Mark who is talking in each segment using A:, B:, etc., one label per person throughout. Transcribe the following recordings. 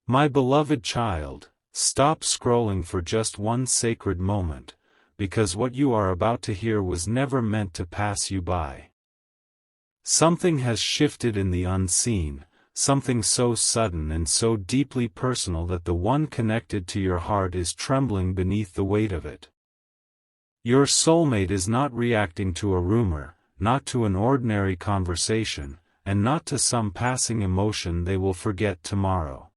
A: My beloved child, stop scrolling for just one sacred moment, because what you are about to hear was never meant to pass you by. Something has shifted in the unseen, something so sudden and so deeply personal that the one connected to your heart is trembling beneath the weight of it. Your soulmate is not reacting to a rumor, not to an ordinary conversation, and not to some passing emotion they will forget tomorrow.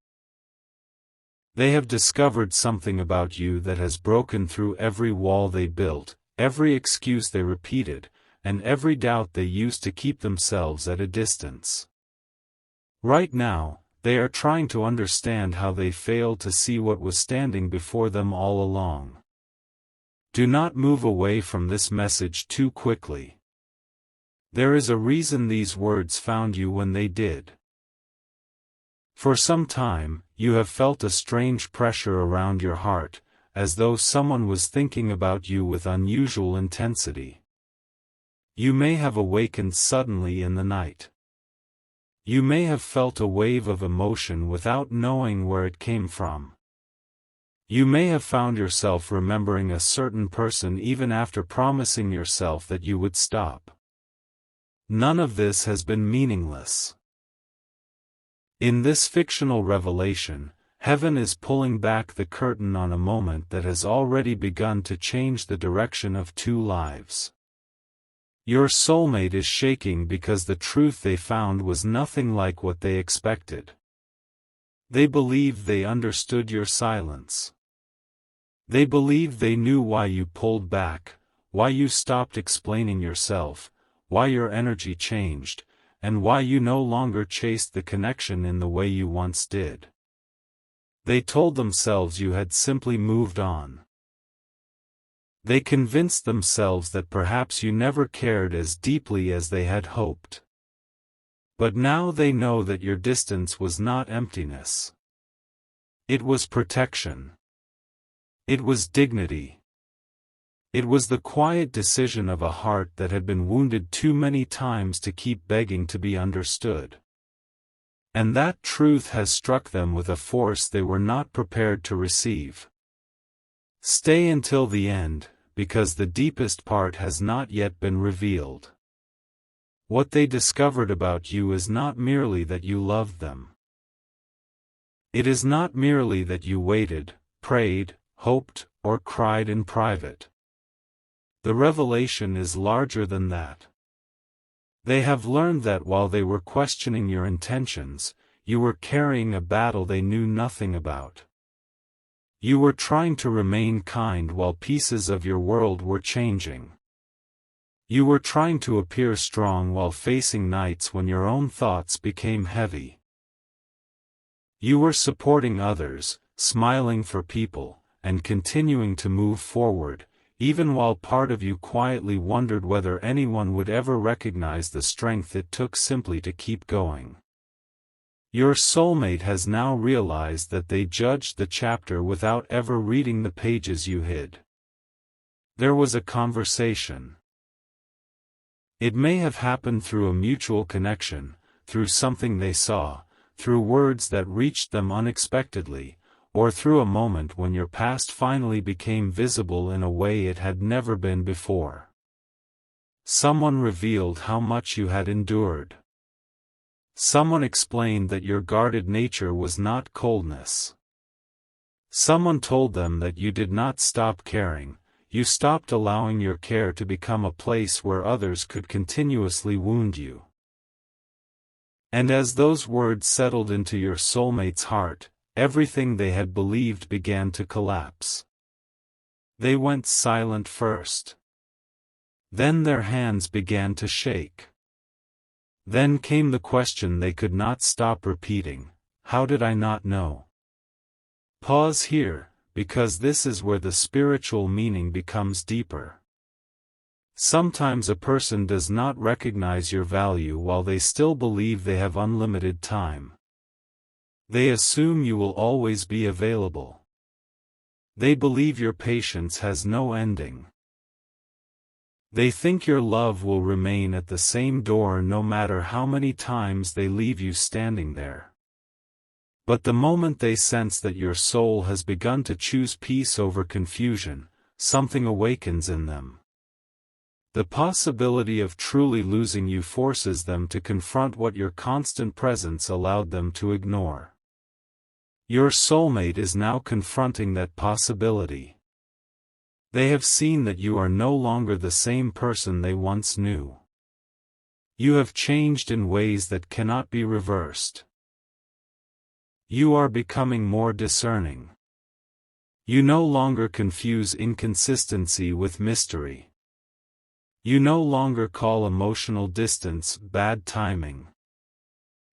A: They have discovered something about you that has broken through every wall they built, every excuse they repeated, and every doubt they used to keep themselves at a distance. Right now, they are trying to understand how they failed to see what was standing before them all along. Do not move away from this message too quickly. There is a reason these words found you when they did. For some time, you have felt a strange pressure around your heart, as though someone was thinking about you with unusual intensity. You may have awakened suddenly in the night. You may have felt a wave of emotion without knowing where it came from. You may have found yourself remembering a certain person even after promising yourself that you would stop. None of this has been meaningless. In this fictional revelation, heaven is pulling back the curtain on a moment that has already begun to change the direction of two lives. Your soulmate is shaking because the truth they found was nothing like what they expected. They believed they understood your silence. They believed they knew why you pulled back, why you stopped explaining yourself, why your energy changed, and why you no longer chased the connection in the way you once did. They told themselves you had simply moved on. They convinced themselves that perhaps you never cared as deeply as they had hoped. But now they know that your distance was not emptiness. It was protection. It was dignity. It was the quiet decision of a heart that had been wounded too many times to keep begging to be understood. And that truth has struck them with a force they were not prepared to receive. Stay until the end, because the deepest part has not yet been revealed. What they discovered about you is not merely that you loved them. It is not merely that you waited, prayed, hoped, or cried in private. The revelation is larger than that. They have learned that while they were questioning your intentions, you were carrying a battle they knew nothing about. You were trying to remain kind while pieces of your world were changing. You were trying to appear strong while facing nights when your own thoughts became heavy. You were supporting others, smiling for people, and continuing to move forward, even while part of you quietly wondered whether anyone would ever recognize the strength it took simply to keep going. Your soulmate has now realized that they judged the chapter without ever reading the pages you hid. There was a conversation. It may have happened through a mutual connection, through something they saw, through words that reached them unexpectedly, or through a moment when your past finally became visible in a way it had never been before. Someone revealed how much you had endured. Someone explained that your guarded nature was not coldness. Someone told them that you did not stop caring, you stopped allowing your care to become a place where others could continuously wound you. And as those words settled into your soulmate's heart, everything they had believed began to collapse. They went silent first. Then their hands began to shake. Then came the question they could not stop repeating: how did I not know? Pause here, because this is where the spiritual meaning becomes deeper. Sometimes a person does not recognize your value while they still believe they have unlimited time. They assume you will always be available. They believe your patience has no ending. They think your love will remain at the same door no matter how many times they leave you standing there. But the moment they sense that your soul has begun to choose peace over confusion, something awakens in them. The possibility of truly losing you forces them to confront what your constant presence allowed them to ignore. Your soulmate is now confronting that possibility. They have seen that you are no longer the same person they once knew. You have changed in ways that cannot be reversed. You are becoming more discerning. You no longer confuse inconsistency with mystery. You no longer call emotional distance bad timing.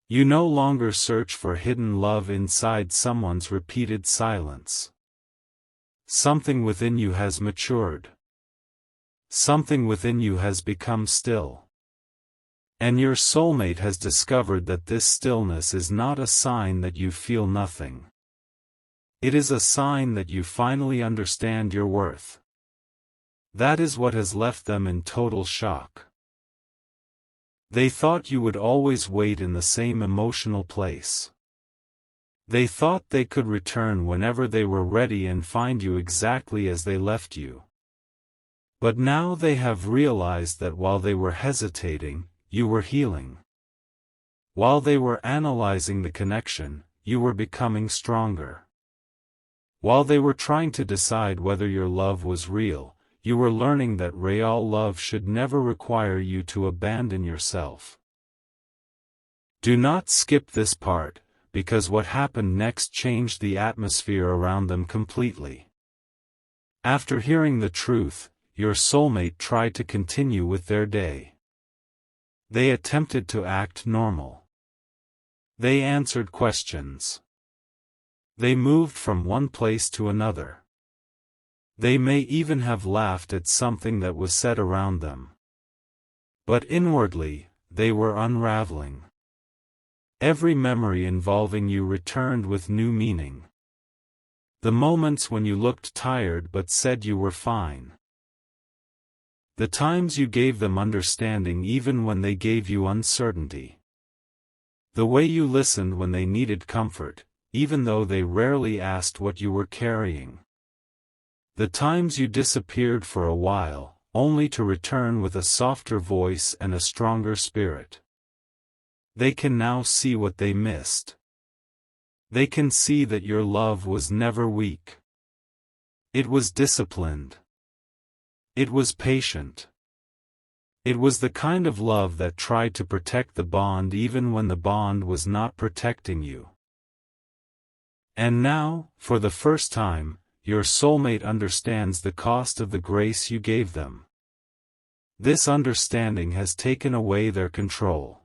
A: You no longer search for hidden love inside someone's repeated silence. Something within you has matured. Something within you has become still. And your soulmate has discovered that this stillness is not a sign that you feel nothing. It is a sign that you finally understand your worth. That is what has left them in total shock. They thought you would always wait in the same emotional place. They thought they could return whenever they were ready and find you exactly as they left you. But now they have realized that while they were hesitating, you were healing. While they were analyzing the connection, you were becoming stronger. While they were trying to decide whether your love was real, you were learning that real love should never require you to abandon yourself. Do not skip this part, because what happened next changed the atmosphere around them completely. After hearing the truth, your soulmate tried to continue with their day. They attempted to act normal. They answered questions. They moved from one place to another. They may even have laughed at something that was said around them. But inwardly, they were unraveling. Every memory involving you returned with new meaning. The moments when you looked tired but said you were fine. The times you gave them understanding even when they gave you uncertainty. The way you listened when they needed comfort, even though they rarely asked what you were carrying. The times you disappeared for a while, only to return with a softer voice and a stronger spirit. They can now see what they missed. They can see that your love was never weak. It was disciplined. It was patient. It was the kind of love that tried to protect the bond even when the bond was not protecting you. And now, for the first time, your soulmate understands the cost of the grace you gave them. This understanding has taken away their control.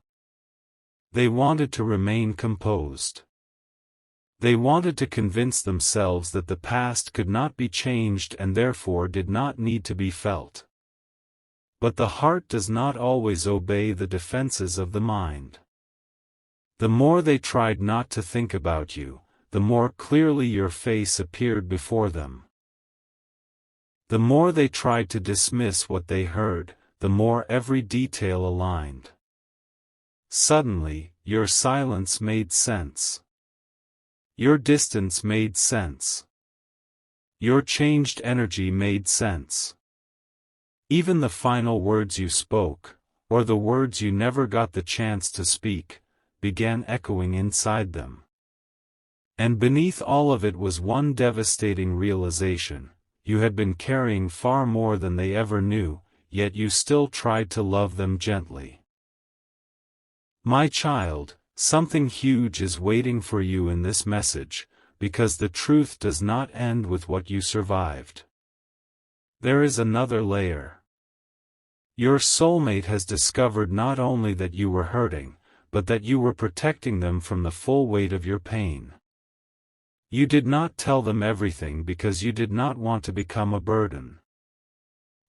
A: They wanted to remain composed. They wanted to convince themselves that the past could not be changed and therefore did not need to be felt. But the heart does not always obey the defenses of the mind. The more they tried not to think about you, the more clearly your face appeared before them. The more they tried to dismiss what they heard, the more every detail aligned. Suddenly, your silence made sense. Your distance made sense. Your changed energy made sense. Even the final words you spoke, or the words you never got the chance to speak, began echoing inside them. And beneath all of it was one devastating realization: you had been carrying far more than they ever knew, yet you still tried to love them gently. My child, something huge is waiting for you in this message, because the truth does not end with what you survived. There is another layer. Your soulmate has discovered not only that you were hurting, but that you were protecting them from the full weight of your pain. You did not tell them everything because you did not want to become a burden.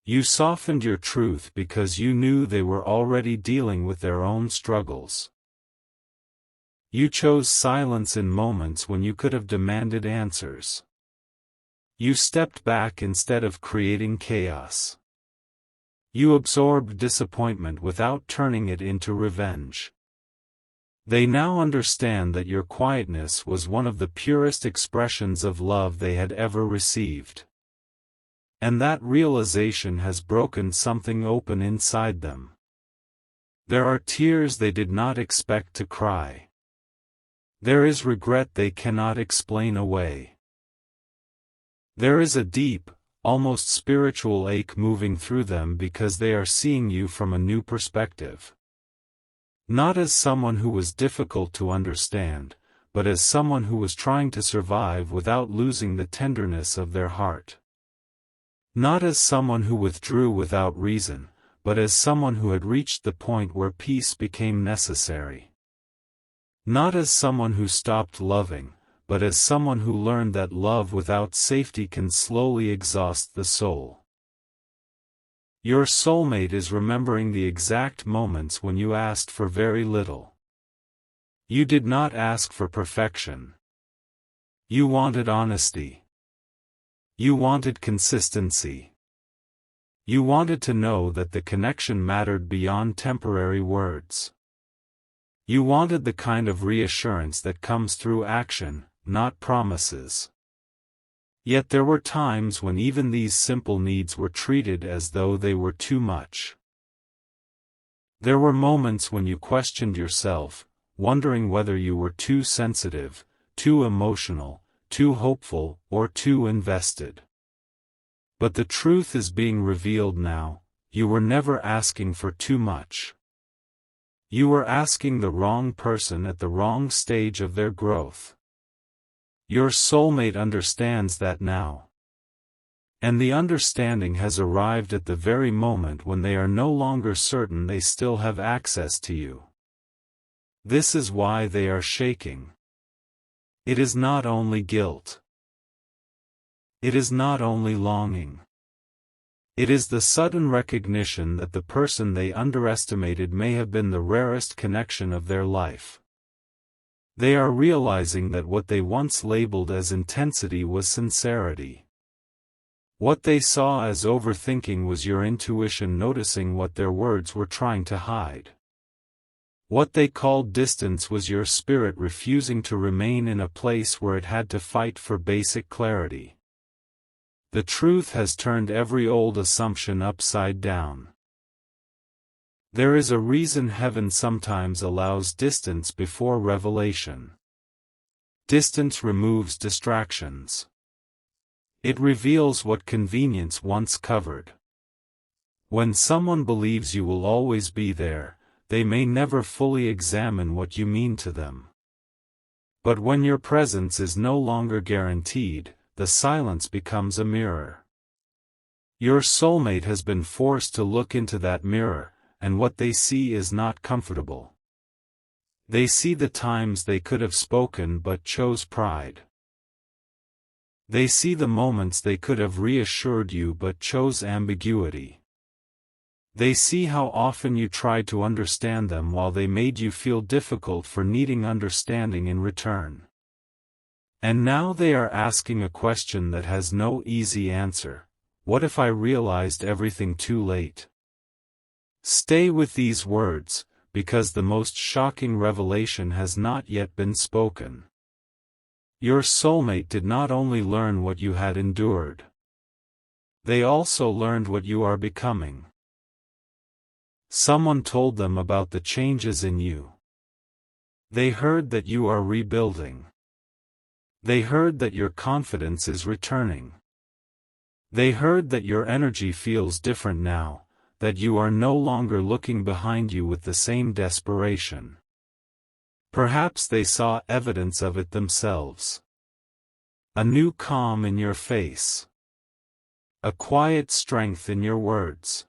A: You softened your truth because you knew they were already dealing with their own struggles. You chose silence in moments when you could have demanded answers. You stepped back instead of creating chaos. You absorbed disappointment without turning it into revenge. They now understand that your quietness was one of the purest expressions of love they had ever received. And that realization has broken something open inside them. There are tears they did not expect to cry. There is regret they cannot explain away. There is a deep, almost spiritual ache moving through them because they are seeing you from a new perspective. Not as someone who was difficult to understand, but as someone who was trying to survive without losing the tenderness of their heart. Not as someone who withdrew without reason, but as someone who had reached the point where peace became necessary. Not as someone who stopped loving, but as someone who learned that love without safety can slowly exhaust the soul. Your soulmate is remembering the exact moments when you asked for very little. You did not ask for perfection. You wanted honesty. You wanted consistency. You wanted to know that the connection mattered beyond temporary words. You wanted the kind of reassurance that comes through action, not promises. Yet there were times when even these simple needs were treated as though they were too much. There were moments when you questioned yourself, wondering whether you were too sensitive, too emotional, too hopeful, or too invested. But the truth is being revealed now: you were never asking for too much. You were asking the wrong person at the wrong stage of their growth. Your soulmate understands that now. And the understanding has arrived at the very moment when they are no longer certain they still have access to you. This is why they are shaking. It is not only guilt. It is not only longing. It is the sudden recognition that the person they underestimated may have been the rarest connection of their life. They are realizing that what they once labeled as intensity was sincerity. What they saw as overthinking was your intuition noticing what their words were trying to hide. What they called distance was your spirit refusing to remain in a place where it had to fight for basic clarity. The truth has turned every old assumption upside down. There is a reason heaven sometimes allows distance before revelation. Distance removes distractions. It reveals what convenience once covered. When someone believes you will always be there, they may never fully examine what you mean to them. But when your presence is no longer guaranteed, the silence becomes a mirror. Your soulmate has been forced to look into that mirror, and what they see is not comfortable. They see the times they could have spoken but chose pride. They see the moments they could have reassured you but chose ambiguity. They see how often you tried to understand them while they made you feel difficult for needing understanding in return. And now they are asking a question that has no easy answer: what if I realized everything too late? Stay with these words, because the most shocking revelation has not yet been spoken. Your soulmate did not only learn what you had endured. They also learned what you are becoming. Someone told them about the changes in you. They heard that you are rebuilding. They heard that your confidence is returning. They heard that your energy feels different now, that you are no longer looking behind you with the same desperation. Perhaps they saw evidence of it themselves. A new calm in your face. A quiet strength in your words.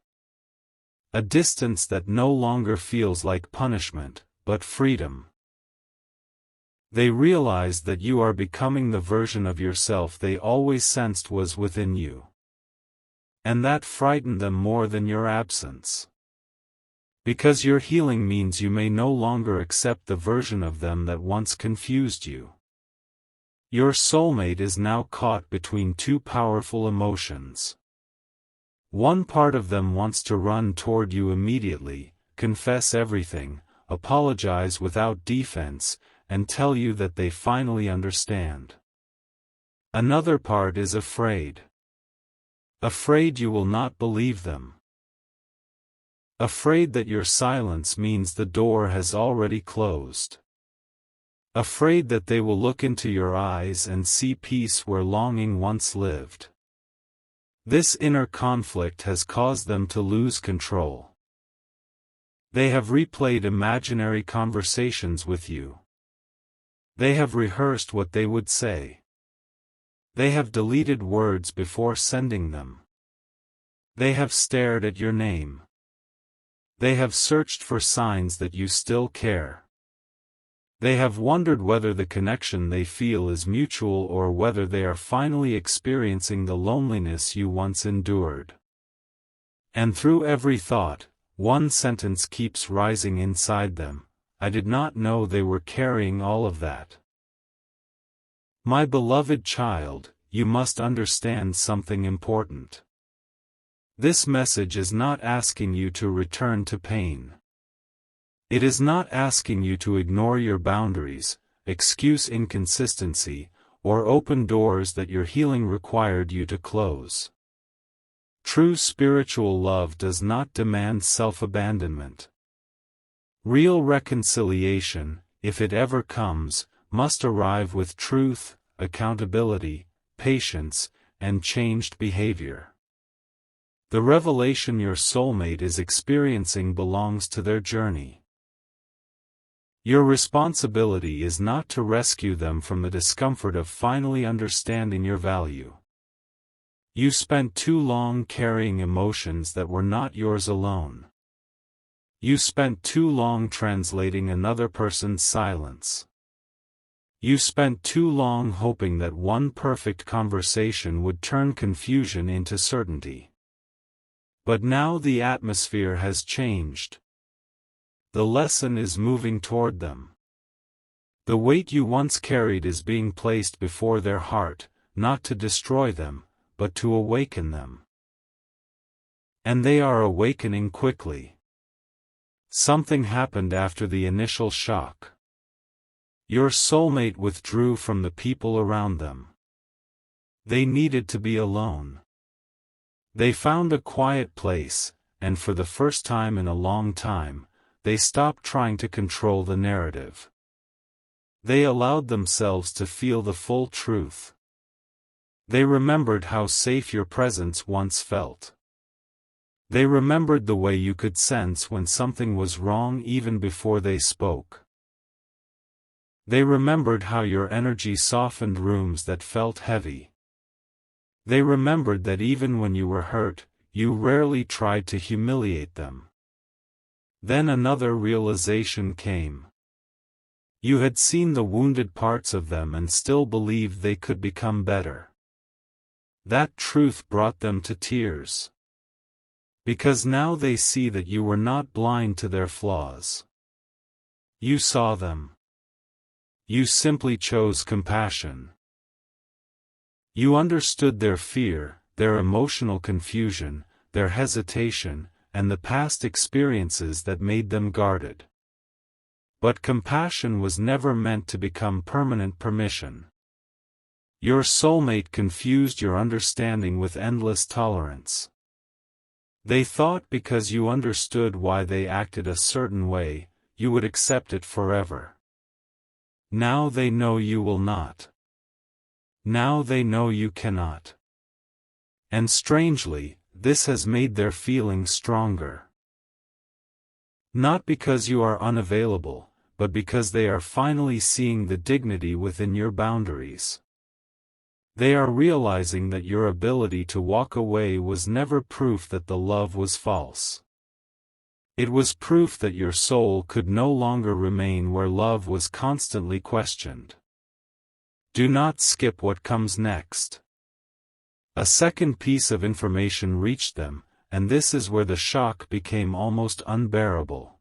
A: A distance that no longer feels like punishment, but freedom. They realized that you are becoming the version of yourself they always sensed was within you. And that frightened them more than your absence. Because your healing means you may no longer accept the version of them that once confused you. Your soulmate is now caught between two powerful emotions. One part of them wants to run toward you immediately, confess everything, apologize without defense, and tell you that they finally understand. Another part is afraid. Afraid you will not believe them. Afraid that your silence means the door has already closed. Afraid that they will look into your eyes and see peace where longing once lived. This inner conflict has caused them to lose control. They have replayed imaginary conversations with you. They have rehearsed what they would say. They have deleted words before sending them. They have stared at your name. They have searched for signs that you still care. They have wondered whether the connection they feel is mutual or whether they are finally experiencing the loneliness you once endured. And through every thought, one sentence keeps rising inside them: I did not know they were carrying all of that. My beloved child, you must understand something important. This message is not asking you to return to pain. It is not asking you to ignore your boundaries, excuse inconsistency, or open doors that your healing required you to close. True spiritual love does not demand self-abandonment. Real reconciliation, if it ever comes, must arrive with truth, accountability, patience, and changed behavior. The revelation your soulmate is experiencing belongs to their journey. Your responsibility is not to rescue them from the discomfort of finally understanding your value. You spent too long carrying emotions that were not yours alone. You spent too long translating another person's silence. You spent too long hoping that one perfect conversation would turn confusion into certainty. But now the atmosphere has changed. The lesson is moving toward them. The weight you once carried is being placed before their heart, not to destroy them, but to awaken them. And they are awakening quickly. Something happened after the initial shock. Your soulmate withdrew from the people around them. They needed to be alone. They found a quiet place, and for the first time in a long time, they stopped trying to control the narrative. They allowed themselves to feel the full truth. They remembered how safe your presence once felt. They remembered the way you could sense when something was wrong even before they spoke. They remembered how your energy softened rooms that felt heavy. They remembered that even when you were hurt, you rarely tried to humiliate them. Then another realization came. You had seen the wounded parts of them and still believed they could become better. That truth brought them to tears. Because now they see that you were not blind to their flaws. You saw them. You simply chose compassion. You understood their fear, their emotional confusion, their hesitation, and the past experiences that made them guarded. But compassion was never meant to become permanent permission. Your soulmate confused your understanding with endless tolerance. They thought because you understood why they acted a certain way, you would accept it forever. Now they know you will not. Now they know you cannot. And strangely, this has made their feelings stronger. Not because you are unavailable, but because they are finally seeing the dignity within your boundaries. They are realizing that your ability to walk away was never proof that the love was false. It was proof that your soul could no longer remain where love was constantly questioned. Do not skip what comes next. A second piece of information reached them, and this is where the shock became almost unbearable.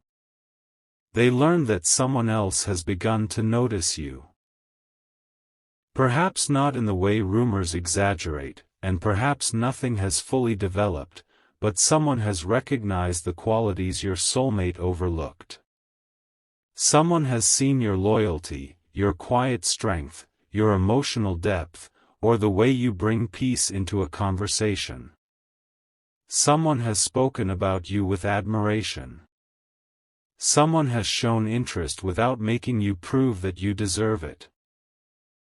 A: They learned that someone else has begun to notice you. Perhaps not in the way rumors exaggerate, and perhaps nothing has fully developed, but someone has recognized the qualities your soulmate overlooked. Someone has seen your loyalty, your quiet strength, your emotional depth, or the way you bring peace into a conversation. Someone has spoken about you with admiration. Someone has shown interest without making you prove that you deserve it.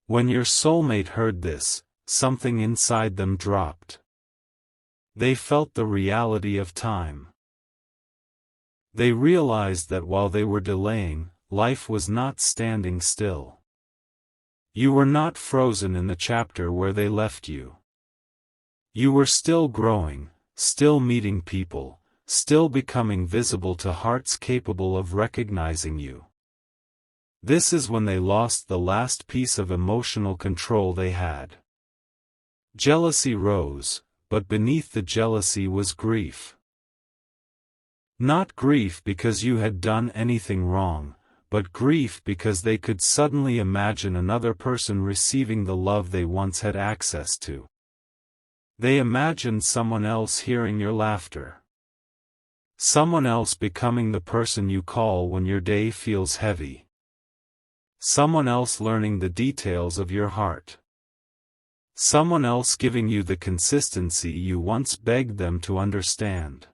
A: When your soulmate heard this, something inside them dropped. They felt the reality of time. They realized that while they were delaying, life was not standing still. You were not frozen in the chapter where they left you. You were still growing, still meeting people, still becoming visible to hearts capable of recognizing you. This is when they lost the last piece of emotional control they had. Jealousy rose, but beneath the jealousy was grief. Not grief because you had done anything wrong, but grief because they could suddenly imagine another person receiving the love they once had access to. They imagined someone else hearing your laughter. Someone else becoming the person you call when your day feels heavy. Someone else learning the details of your heart. Someone else giving you the consistency you once begged them to understand.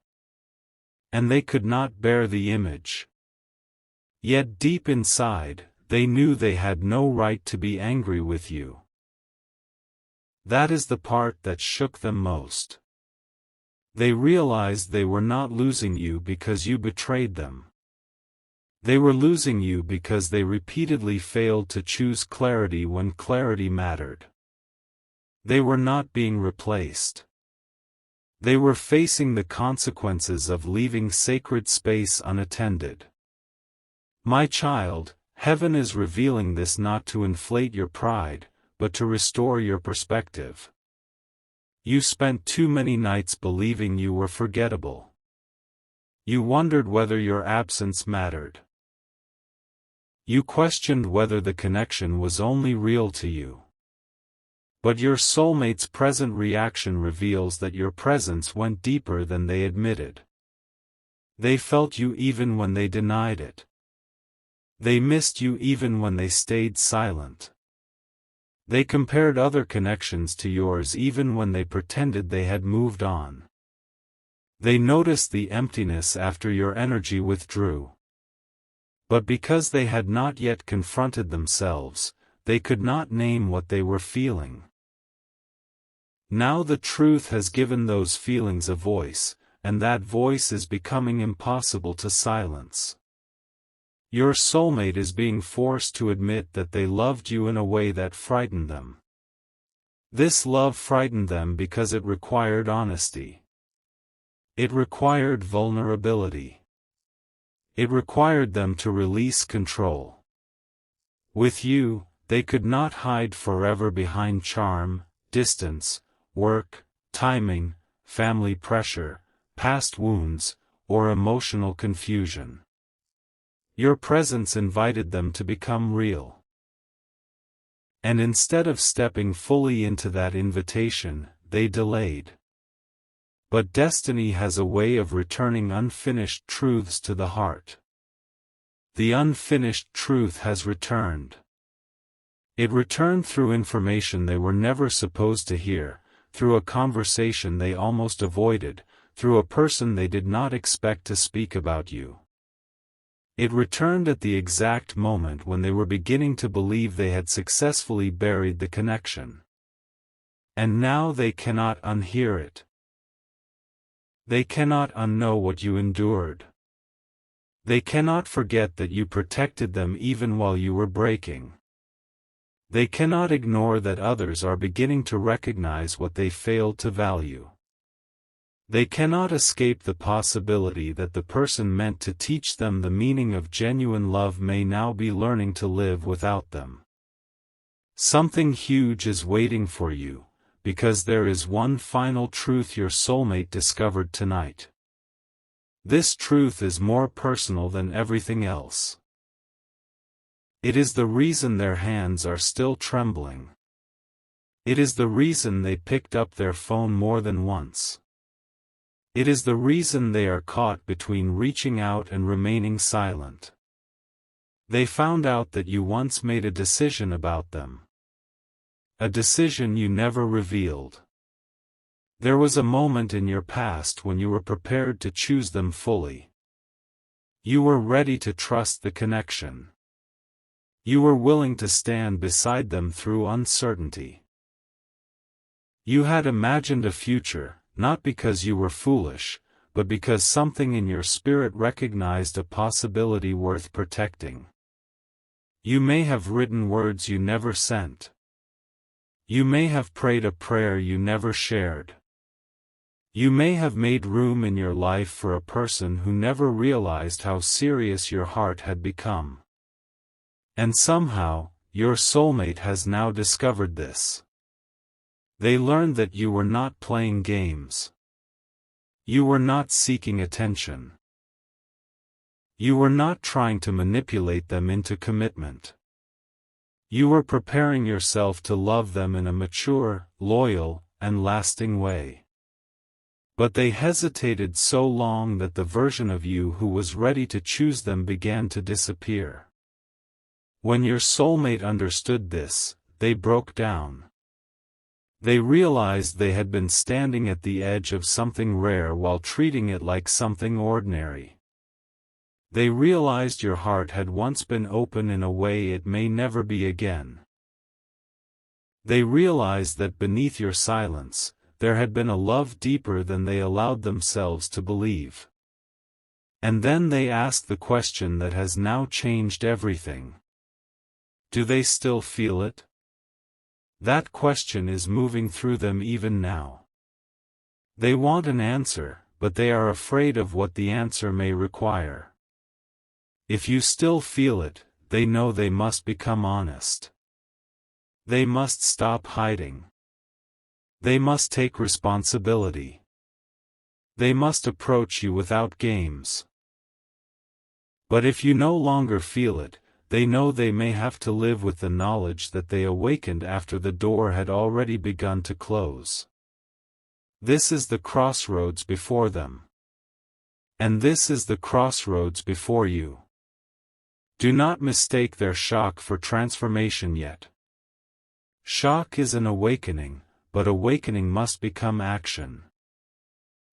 A: And they could not bear the image. Yet deep inside, they knew they had no right to be angry with you. That is the part that shook them most. They realized they were not losing you because you betrayed them. They were losing you because they repeatedly failed to choose clarity when clarity mattered. They were not being replaced. They were facing the consequences of leaving sacred space unattended. My child, heaven is revealing this not to inflate your pride, but to restore your perspective. You spent too many nights believing you were forgettable. You wondered whether your absence mattered. You questioned whether the connection was only real to you. But your soulmate's present reaction reveals that your presence went deeper than they admitted. They felt you even when they denied it. They missed you even when they stayed silent. They compared other connections to yours even when they pretended they had moved on. They noticed the emptiness after your energy withdrew. But because they had not yet confronted themselves, they could not name what they were feeling. Now the truth has given those feelings a voice, and that voice is becoming impossible to silence. Your soulmate is being forced to admit that they loved you in a way that frightened them. This love frightened them because it required honesty. It required vulnerability. It required them to release control. With you, they could not hide forever behind charm, distance, work, timing, family pressure, past wounds, or emotional confusion. Your presence invited them to become real. And instead of stepping fully into that invitation, they delayed. But destiny has a way of returning unfinished truths to the heart. The unfinished truth has returned. It returned through information they were never supposed to hear, through a conversation they almost avoided, through a person they did not expect to speak about you. It returned at the exact moment when they were beginning to believe they had successfully buried the connection. And now they cannot unhear it. They cannot unknow what you endured. They cannot forget that you protected them even while you were breaking. They cannot ignore that others are beginning to recognize what they failed to value. They cannot escape the possibility that the person meant to teach them the meaning of genuine love may now be learning to live without them. Something huge is waiting for you, because there is one final truth your soulmate discovered tonight. This truth is more personal than everything else. It is the reason their hands are still trembling. It is the reason they picked up their phone more than once. It is the reason they are caught between reaching out and remaining silent. They found out that you once made a decision about them. A decision you never revealed. There was a moment in your past when you were prepared to choose them fully. You were ready to trust the connection. You were willing to stand beside them through uncertainty. You had imagined a future, not because you were foolish, but because something in your spirit recognized a possibility worth protecting. You may have written words you never sent. You may have prayed a prayer you never shared. You may have made room in your life for a person who never realized how serious your heart had become. And somehow, your soulmate has now discovered this. They learned that you were not playing games. You were not seeking attention. You were not trying to manipulate them into commitment. You were preparing yourself to love them in a mature, loyal, and lasting way. But they hesitated so long that the version of you who was ready to choose them began to disappear. When your soulmate understood this, they broke down. They realized they had been standing at the edge of something rare while treating it like something ordinary. They realized your heart had once been open in a way it may never be again. They realized that beneath your silence, there had been a love deeper than they allowed themselves to believe. And then they asked the question that has now changed everything. Do they still feel it? That question is moving through them even now. They want an answer, but they are afraid of what the answer may require. If you still feel it, they know they must become honest. They must stop hiding. They must take responsibility. They must approach you without games. But if you no longer feel it, they know they may have to live with the knowledge that they awakened after the door had already begun to close. This is the crossroads before them. And this is the crossroads before you. Do not mistake their shock for transformation yet. Shock is an awakening, but awakening must become action.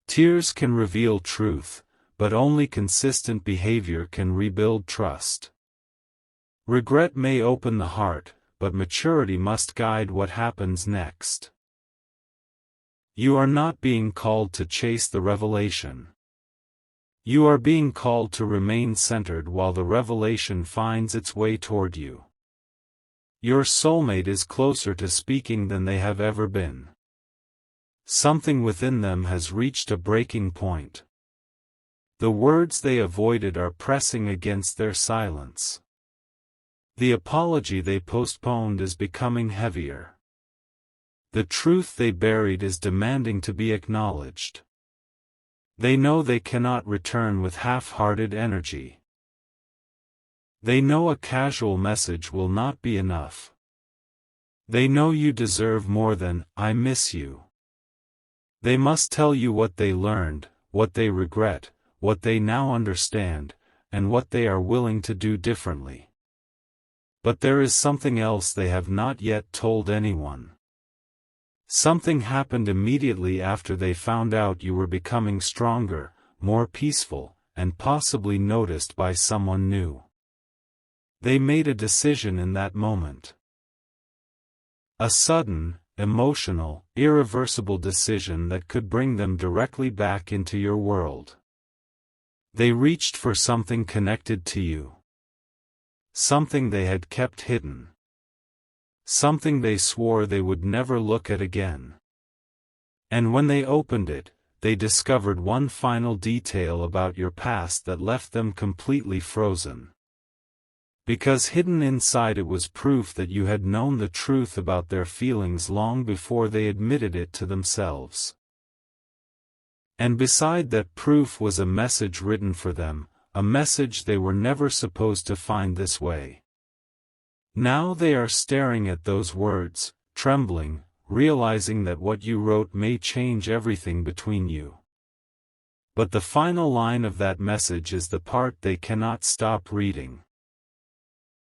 A: Tears can reveal truth, but only consistent behavior can rebuild trust. Regret may open the heart, but maturity must guide what happens next. You are not being called to chase the revelation. You are being called to remain centered while the revelation finds its way toward you. Your soulmate is closer to speaking than they have ever been. Something within them has reached a breaking point. The words they avoided are pressing against their silence. The apology they postponed is becoming heavier. The truth they buried is demanding to be acknowledged. They know they cannot return with half-hearted energy. They know a casual message will not be enough. They know you deserve more than, "I miss you." They must tell you what they learned, what they regret, what they now understand, and what they are willing to do differently. But there is something else they have not yet told anyone. Something happened immediately after they found out you were becoming stronger, more peaceful, and possibly noticed by someone new. They made a decision in that moment. A sudden, emotional, irreversible decision that could bring them directly back into your world. They reached for something connected to you. Something they had kept hidden. Something they swore they would never look at again. And when they opened it, they discovered one final detail about your past that left them completely frozen. Because hidden inside it was proof that you had known the truth about their feelings long before they admitted it to themselves. And beside that proof was a message written for them, a message they were never supposed to find this way. Now they are staring at those words, trembling, realizing that what you wrote may change everything between you. But the final line of that message is the part they cannot stop reading.